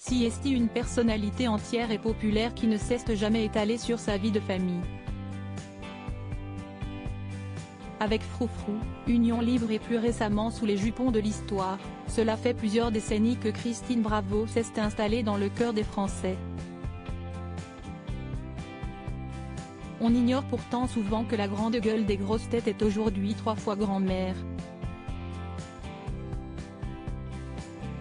CST, une personnalité entière et populaire qui ne cesse jamais étaler sur sa vie de famille. Avec Froufrou, Union Libre et plus récemment Sous les jupons de l'histoire, cela fait plusieurs décennies que Christine Bravo s'est installée dans le cœur des Français. On ignore pourtant souvent que la grande gueule des grosses têtes est aujourd'hui 3 fois grand-mère.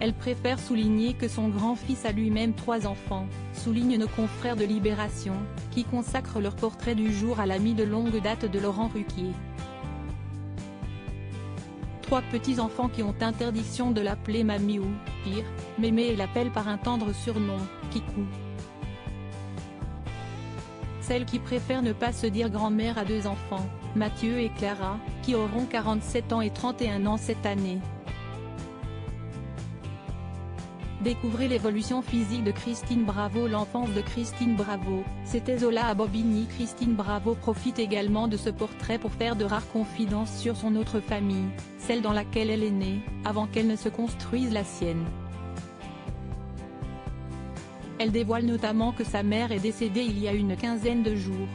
Elle préfère souligner que son grand-fils a lui-même 3 enfants, soulignent nos confrères de Libération, qui consacrent leur portrait du jour à l'ami de longue date de Laurent Ruquier. 3 petits-enfants qui ont interdiction de l'appeler mamie ou, pire, mémé et l'appellent par un tendre surnom, Kikou. Celle qui préfère ne pas se dire grand-mère a 2 enfants, Mathieu et Clara, qui auront 47 ans et 31 ans cette année. Découvrez l'évolution physique de Christine Bravo. L'enfance de Christine Bravo, c'était Zola à Bobigny. Christine Bravo profite également de ce portrait pour faire de rares confidences sur son autre famille, celle dans laquelle elle est née, avant qu'elle ne se construise la sienne. Elle dévoile notamment que sa mère est décédée il y a une quinzaine de jours.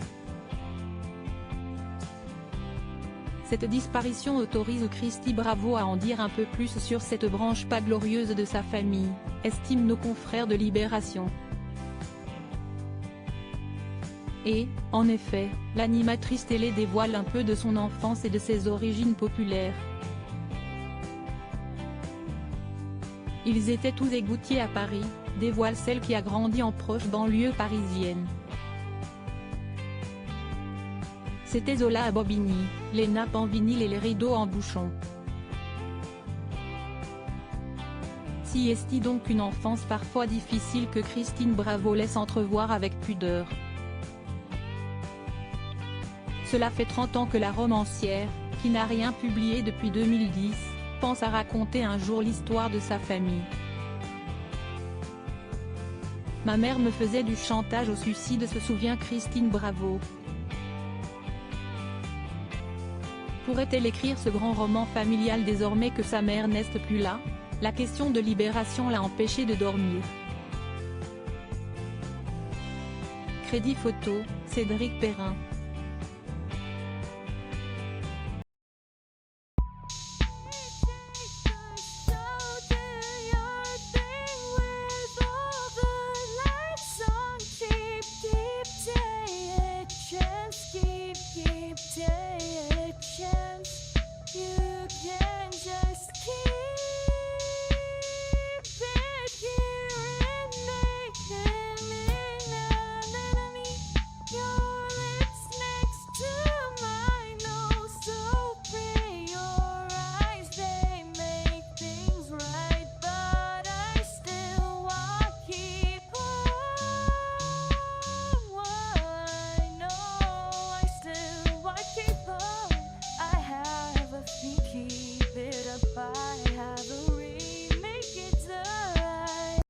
Cette disparition autorise Christy Bravo à en dire un peu plus sur cette branche pas glorieuse de sa famille, estiment nos confrères de Libération. Et, en effet, l'animatrice télé dévoile un peu de son enfance et de ses origines populaires. Ils étaient tous égoutiers à Paris, dévoile celle qui a grandi en proche banlieue parisienne. C'était Zola à Bobigny, les nappes en vinyle et les rideaux en bouchon. CST, donc une enfance parfois difficile que Christine Bravo laisse entrevoir avec pudeur. Cela fait 30 ans que la romancière, qui n'a rien publié depuis 2010, pense à raconter un jour l'histoire de sa famille. Ma mère me faisait du chantage au suicide, se souvient Christine Bravo. Pourrait-elle écrire ce grand roman familial désormais que sa mère n'est plus là? La question de Libération l'a empêchée de dormir. Crédit photo, Cédric Perrin. You